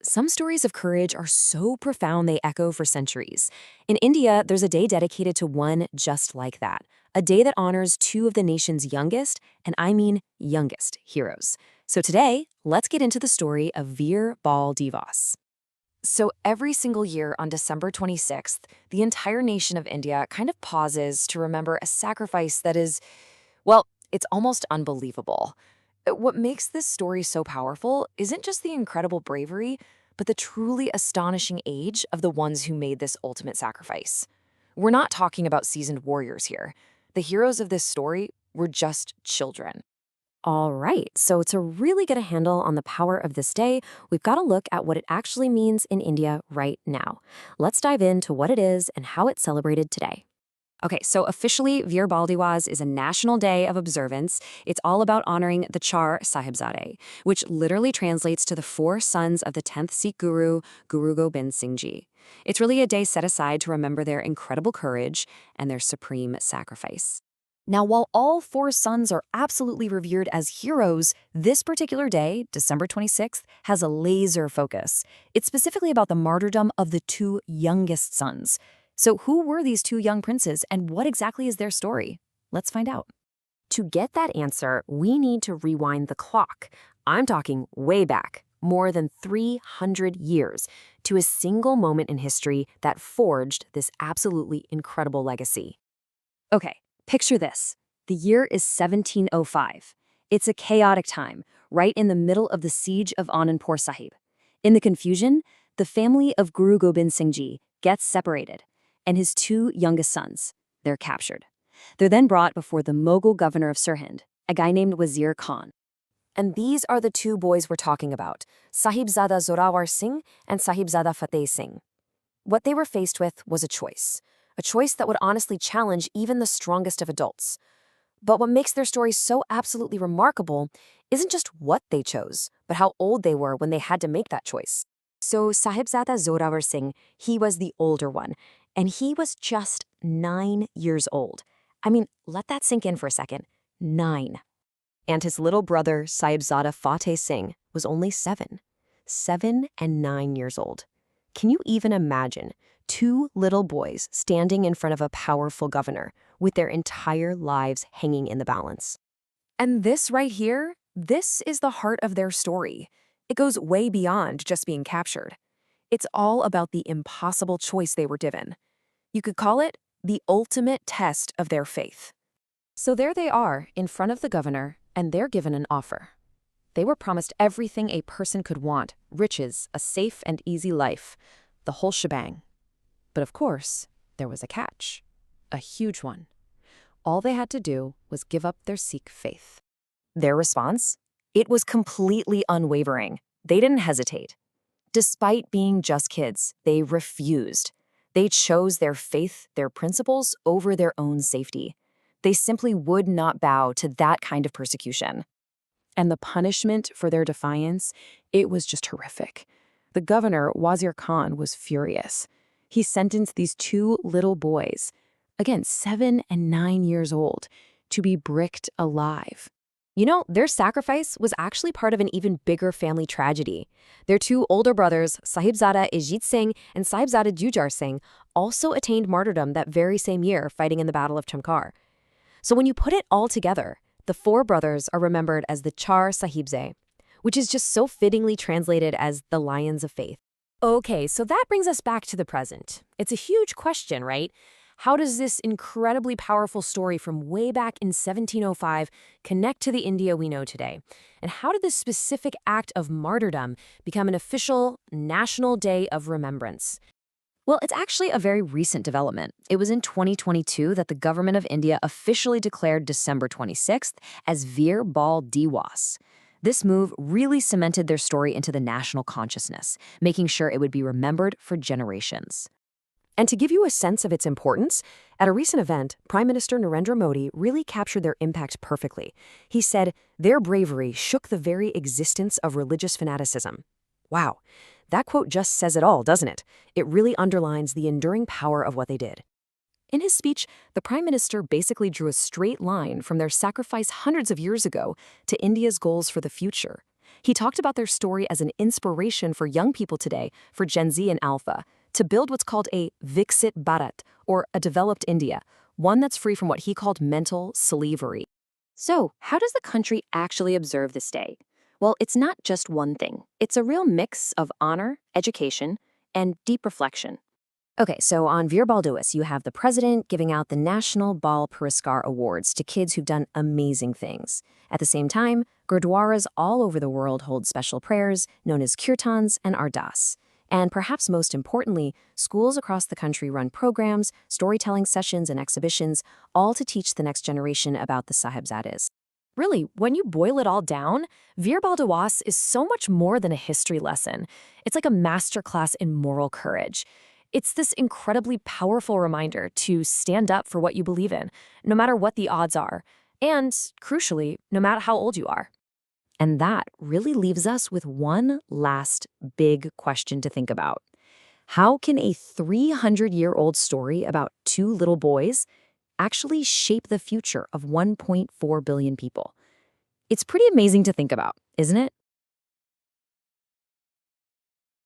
Some stories of courage are so profound they echo for centuries. In India, there's a day dedicated to one just like that, a day that honors two of the nation's youngest, and I mean youngest, heroes. So today, let's get into the story of Veer Bal Diwas. So every single year on December 26th, the entire nation of India kind of pauses to remember a sacrifice that is, well, it's almost unbelievable. What makes this story so powerful isn't just the incredible bravery, but the truly astonishing age of the ones who made this ultimate sacrifice. We're not talking about seasoned warriors here. The heroes of this story were just children. All right, so to really get a handle on the power of this day, we've got to look at what it actually means in India right now. Let's dive into what it is and how it's celebrated today. Okay, so officially, Veer Bal Diwas is a national day of observance. It's all about honoring the Chaar Sahibzade, which literally translates to the four sons of the 10th Sikh Guru, Guru Gobind Singh Ji. It's really a day set aside to remember their incredible courage and their supreme sacrifice. Now, while all four sons are absolutely revered as heroes, this particular day, December 26th, has a laser focus. It's specifically about the martyrdom of the two youngest sons. So who were these two young princes and what exactly is their story? Let's find out. To get that answer, we need to rewind the clock. I'm talking way back, more than 300 years, to a single moment in history that forged this absolutely incredible legacy. Okay, picture this. The year is 1705. It's a chaotic time, right in the middle of the siege of Anandpur Sahib. In the confusion, the family of Guru Gobind Singh Ji gets separated, and his two youngest sons, they're captured. They're then brought before the Mughal governor of Sirhind, a guy named Wazir Khan. And these are the two boys we're talking about, Sahibzada Zorawar Singh and Sahibzada Fateh Singh. What they were faced with was a choice that would honestly challenge even the strongest of adults. But what makes their story so absolutely remarkable isn't just what they chose, but how old they were when they had to make that choice. So Sahibzada Zorawar Singh, he was the older one, and he was just 9 years old. I mean, let that sink in for a second. 9. And his little brother, Sahibzada Fateh Singh, was only 7. 7 and 9 years old. Can you even imagine two little boys standing in front of a powerful governor with their entire lives hanging in the balance? And this right here, this is the heart of their story. It goes way beyond just being captured. It's all about the impossible choice they were given. You could call it the ultimate test of their faith. So there they are in front of the governor, and they're given an offer. They were promised everything a person could want: riches, a safe and easy life, the whole shebang. But of course, there was a catch, a huge one. All they had to do was give up their Sikh faith. Their response? It was completely unwavering. They didn't hesitate. Despite being just kids, they refused. They chose their faith, their principles, over their own safety. They simply would not bow to that kind of persecution. And the punishment for their defiance, it was just horrific. The governor, Wazir Khan, was furious. He sentenced these two little boys, again 7 and 9 years old, to be bricked alive. Their sacrifice was actually part of an even bigger family tragedy. Their two older brothers, Sahibzada Ajit Singh and Sahibzada Jujar Singh, also attained martyrdom that very same year fighting in the Battle of Chamkar. So when you put it all together, the four brothers are remembered as the Chaar Sahibzade, which is just so fittingly translated as the Lions of Faith. Okay, so that brings us back to the present. It's a huge question, right? How does this incredibly powerful story from way back in 1705 connect to the India we know today? And how did this specific act of martyrdom become an official national day of remembrance? Well, it's actually a very recent development. It was in 2022 that the government of India officially declared December 26th as Veer Bal Diwas. This move really cemented their story into the national consciousness, making sure it would be remembered for generations. And to give you a sense of its importance, at a recent event, Prime Minister Narendra Modi really captured their impact perfectly. He said, "Their bravery shook the very existence of religious fanaticism." Wow, that quote just says it all, doesn't it? It really underlines the enduring power of what they did. In his speech, the Prime Minister basically drew a straight line from their sacrifice hundreds of years ago to India's goals for the future. He talked about their story as an inspiration for young people today, for Gen Z and Alpha, to build what's called a Viksit Bharat, or a developed India, one that's free from what he called mental slavery. So, how does the country actually observe this day? Well, it's not just one thing. It's a real mix of honor, education, and deep reflection. Okay, so on Veer Bal Diwas, you have the president giving out the National Bal Puraskar awards to kids who've done amazing things. At the same time, Gurudwaras all over the world hold special prayers known as kirtans and ardas. And perhaps most importantly, schools across the country run programs, storytelling sessions, and exhibitions, all to teach the next generation about the Sahibzades. Really, when you boil it all down, Veer Bal Diwas is so much more than a history lesson. It's like a masterclass in moral courage. It's this incredibly powerful reminder to stand up for what you believe in, no matter what the odds are, and, crucially, no matter how old you are. And that really leaves us with one last big question to think about. How can a 300-year-old story about two little boys actually shape the future of 1.4 billion people? It's pretty amazing to think about, isn't it?